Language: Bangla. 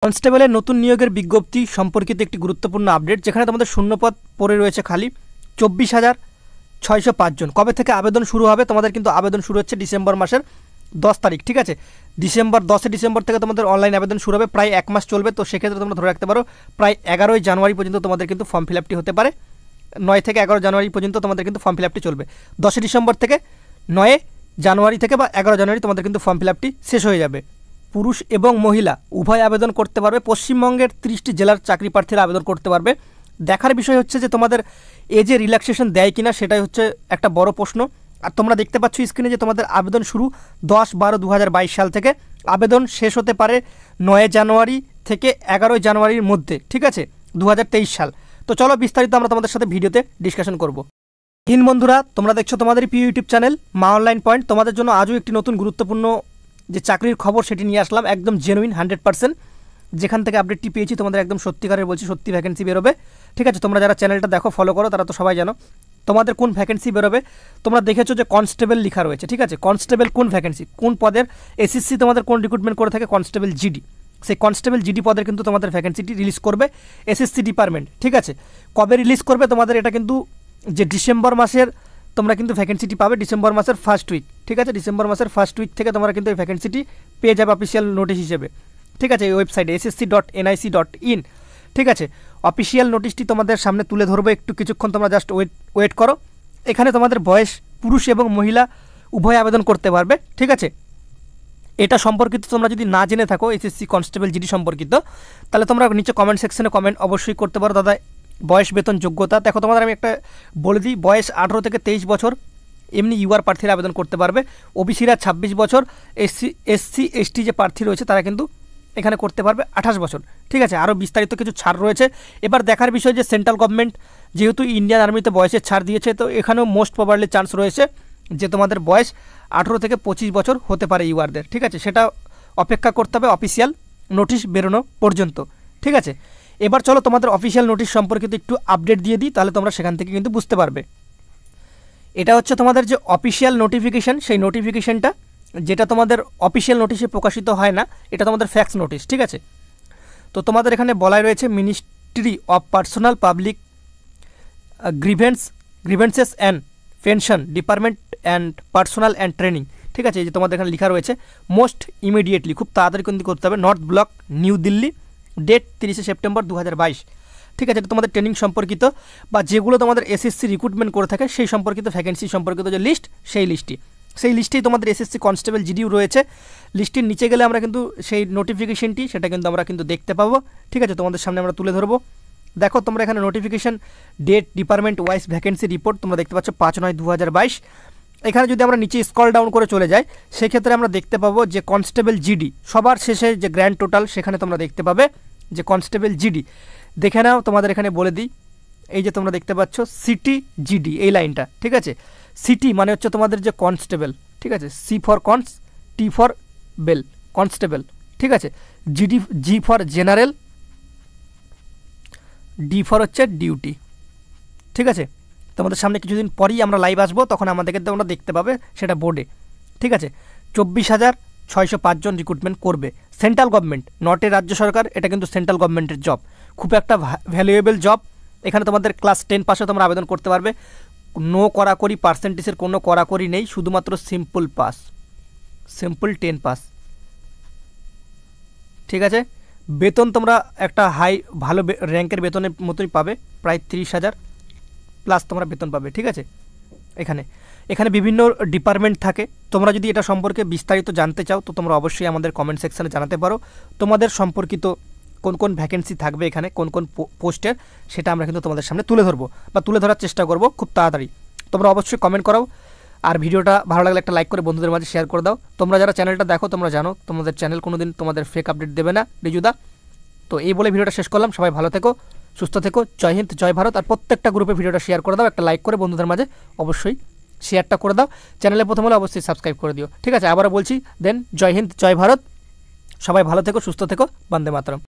কনস্টেবলের নতুন নিয়োগের বিজ্ঞপ্তি সম্পর্কিত একটি গুরুত্বপূর্ণ আপডেট, যেখানে তোমাদের শূন্যপদ পড়ে রয়েছে খালি 24,605 জন। কবে থেকে আবেদন শুরু হবে? তোমাদের কিন্তু আবেদন শুরু হচ্ছে ডিসেম্বর মাসের 10 তারিখ, ঠিক আছে। 10 ডিসেম্বর থেকে তোমাদের অনলাইন আবেদন শুরু হবে, প্রায় 1 মাস চলবে। তো সেক্ষেত্রে তোমরা ধরে রাখতে পারো প্রায় 11ই জানুয়ারি পর্যন্ত তোমাদের কিন্তু ফর্ম ফিল আপটি হতে পারে। 9 থেকে 11 জানুয়ারি পর্যন্ত তোমাদের কিন্তু ফর্ম ফিল আপটি চলবে। 10 ডিসেম্বর থেকে 9 জানুয়ারি থেকে বা 11 জানুয়ারি তোমাদের কিন্তু ফর্ম ফিল আপটি শেষ হয়ে যাবে। পুরুষ এবং মহিলা উভয় আবেদন করতে পারবে। পশ্চিমবঙ্গের 30টি জেলার চাকরি প্রার্থীরা আবেদন করতে পারবে। দেখার বিষয় হচ্ছে যে তোমাদের এজে রিল্যাক্সেশন দেয় কিনা, সেটাই হচ্ছে একটা বড় প্রশ্ন। আর তোমরা দেখতে পাচ্ছ স্ক্রিনে যে তোমাদের আবেদন শুরু 10-12-2022 সাল থেকে, আবেদন শেষ হতে পারে 9 জানুয়ারি থেকে 11 জানুয়ারির মধ্যে, ঠিক আছে, 2023 সাল। তো চলো বিস্তারিত আমরা তোমাদের সাথে ভিডিওতে ডিসকাশন করব। বন্ধুরা, তোমরা দেখছো তোমাদের প্রিয় ইউটিউব চ্যানেল মা অনলাইন পয়েন্ট। তোমাদের জন্য আজও একটি নতুন গুরুত্বপূর্ণ যে চাকরির খবর সেটি নিয়ে আসলাম, একদম জেনুইন 100%। যেখান থেকে আপডেটটি পেয়েছি তোমাদের একদম সত্যিকারের বলছি, সত্যি ভ্যাকেন্সি বেরোবে, ঠিক আছে। তোমরা যারা চ্যানেলটা দেখো, ফলো করো, তারা তো সবাই জানো তোমাদের কোন ভ্যাকেন্সি বেরোবে। তোমরা দেখেছো যে কনস্টেবল লেখা রয়েছে, ঠিক আছে। কনস্টেবল কোন ভ্যাকেন্সি, কোন পদের, এসএসসি তোমাদের কোন রিক্রুটমেন্ট করে থাকে, কনস্টেবল জিডি। সেই কনস্টেবল জিডি পদের কিন্তু তোমাদের ভ্যাকেন্সিটি রিলিজ করবে এসএসসি ডিপার্টমেন্ট, ঠিক আছে। কবে রিলিজ করবে তোমাদের এটা কিন্তু যে ডিসেম্বর মাসের তোমরা কিন্তু ভ্যাকেন্সিটি পাবে ডিসেম্বর মাসের ফার্স্ট উইক, ঠিক আছে। ডিসেম্বর মাসের ফার্স্ট উইক থেকে তোমরা কিন্তু এই ভ্যাকেন্সিটি পেয়ে যাবে অফিসিয়াল নোটিশ হিসেবে, ঠিক আছে। এই ওয়েবসাইটে ssc.nic.in, ঠিক আছে। অফিসিয়াল নোটিশটি তোমাদের সামনে তুলে ধরবো, একটু কিছুক্ষণ তোমরা জাস্ট ওয়েট করো। এখানে তোমাদের বয়স পুরুষ এবং মহিলা উভয় আবেদন করতে পারবে, ঠিক আছে। এটা সম্পর্কিত তোমরা যদি না জেনে থাকো এসএসসি কনস্টেবল জিডি সম্পর্কিত, তাহলে তোমরা নিচে কমেন্ট সেকশনে কমেন্ট অবশ্যই করতে পারো। দাদা বয়স, বেতন, যোগ্যতা দেখো তোমাদের আমি একটা বলে দিই। বয়স 18 থেকে 23 বছর এমনি ইউআর প্রার্থীরা আবেদন করতে পারবে। ওবিসিরা 26 বছর, এসসি এসটি যে প্রার্থী রয়েছে তারা কিন্তু এখানে করতে পারবে 28 বছর, ঠিক আছে। আরও বিস্তারিত কিছু ছাড় রয়েছে। এবার দেখার বিষয় যে সেন্ট্রাল গভর্নমেন্ট যেহেতু ইন্ডিয়ান আর্মিতে বয়সের ছাড় দিয়েছে, তো এখানেও মোস্ট প্রবাবলি চান্স রয়েছে যে তোমাদের বয়স 18 থেকে 25 বছর হতে পারে ইউআরদের, ঠিক আছে। সেটা অপেক্ষা করতে হবে অফিসিয়াল নোটিশ বেরোনো পর্যন্ত, ঠিক আছে। এবার চলো তোমাদের অফিসিয়াল নোটিশ সম্পর্কিত একটু আপডেট দিয়ে দিই, তাহলে তোমরা সেখান থেকে কিন্তু বুঝতে পারবে। এটা হচ্ছে তোমাদের যে অফিসিয়াল নোটিফিকেশান, সেই নোটিফিকেশানটা যেটা তোমাদের অফিসিয়াল নোটিশে প্রকাশিত হয় না, এটা তোমাদের ফ্যাক্স নোটিশ, ঠিক আছে। তো তোমাদের এখানে বলাই রয়েছে ministry of personal public grievances and pension department and personal and training, ঠিক আছে। এই যে তোমাদের এখানে লেখা রয়েছে মোস্ট ইমিডিয়েটলি, খুব তাড়াতাড়ি কিন্তু করতে হবে। North block, new Delhi, date 30 September 2022, ঠিক আছে। এটা তোমাদের ট্রেনিং সম্পর্কিত বা যেগুলো তোমাদের এসএসসি রিক্রুটমেন্ট করে থাকে সেই সম্পর্কিত ভ্যাকেন্সি সম্পর্কিত যে লিস্ট, সেই লিস্টেই তোমাদের এসএসসি কনস্টেবল জিডিও রয়েছে। লিস্টের নিচে গেলে আমরা কিন্তু সেই নোটিফিকেশনটি সেটা কিন্তু আমরা কিন্তু দেখতে পাবো, ঠিক আছে। তোমাদের সামনে আমরা তুলে ধরবো। দেখো তোমরা এখানে notification, date, department wise vacancy report তোমরা দেখতে পাচ্ছ 5/9/2022। এখানে যদি আমরা নিচে স্ক্রল ডাউন করে চলে যাই, সেক্ষেত্রে আমরা দেখতে পাবো যে কনস্টেবল জিডি সবার শেষে যে গ্র্যান্ড টোটাল, সেখানে তোমরা দেখতে পাবে যে কনস্টেবল জিডি। দেখে নাও, তোমাদের এখানে বলে দিই, এই যে তোমরা দেখতে পাচ্ছ সিটি জিডি, এই লাইনটা, ঠিক আছে। সিটি মানে হচ্ছে তোমাদের যে কনস্টেবল, ঠিক আছে। C for cons, T for bel, constable, ঠিক আছে। GD, G for general, D for হচ্ছে ডিউটি, ঠিক আছে। তোমাদের সামনে কিছুদিন পরেই আমরা লাইভ আসবো, তখন আমাদেরকে তোমরা দেখতে পাবে সেটা বোর্ডে, ঠিক আছে। 24,605 জন রিক্রুটমেন্ট করবে সেন্ট্রাল গভর্নমেন্ট, নট এ রাজ্য সরকার। এটা কিন্তু সেন্ট্রাল গভর্নমেন্টের জব, খুব একটা ভ্যালুয়েবল জব। এখানে তোমাদের ক্লাস 10 পাসে তোমরা আবেদন করতে পারবে। নো কড়াকড়ি, পার্সেন্টেজের কোনো কড়াকড়ি নেই, শুধুমাত্র সিম্পল পাস, সিম্পল 10 পাস, ঠিক আছে। বেতন তোমরা একটা ভালো র্যাঙ্কের বেতনের মতোই পাবে, প্রায় 30,000 প্লাস তোমরা বেতন পাবে, ঠিক আছে। এখানে বিভিন্ন ডিপার্টমেন্ট থাকে। তোমরা যদি এটা সম্পর্কে বিস্তারিত জানতে চাও, তো তোমরা অবশ্যই আমাদের কমেন্ট সেকশানে জানাতে পারো। তোমাদের সম্পর্কিত কোন কোন ভ্যাকেন্সি থাকবে এখানে, কোন কোন পোস্টের, সেটা আমরা কিন্তু তোমাদের সামনে তুলে ধরবো বা তুলে ধরার চেষ্টা করব খুব তাড়াতাড়ি। তোমরা অবশ্যই কমেন্ট করাও, আর ভিডিওটা ভালো লাগলে একটা লাইক করে বন্ধুদের মাঝে শেয়ার করে দাও। তোমরা যারা চ্যানেলটা দেখো, তোমরা জানো তোমাদের চ্যানেল কোনোদিন তোমাদের ফেক আপডেট দেবে না, রিজুদা। তো এই বলে ভিডিওটা শেষ করলাম। সবাই ভালো থেকো, সুস্থ থেকো, জয় হিন্দ, জয় ভারত। আর প্রত্যেকটা গ্রুপে ভিডিওটা শেয়ার করে দাও, একটা লাইক করে বন্ধুদের মাঝে অবশ্যই শেয়ারটা করে দাও। চ্যানেলে প্রথম হলে অবশ্যই সাবস্ক্রাইব করে দিও, ঠিক আছে। আবারও বলছি, দেন জয় হিন্দ, জয় ভারত। সবাই ভালো থেকো, সুস্থ থেকো, বন্দে মাতরম।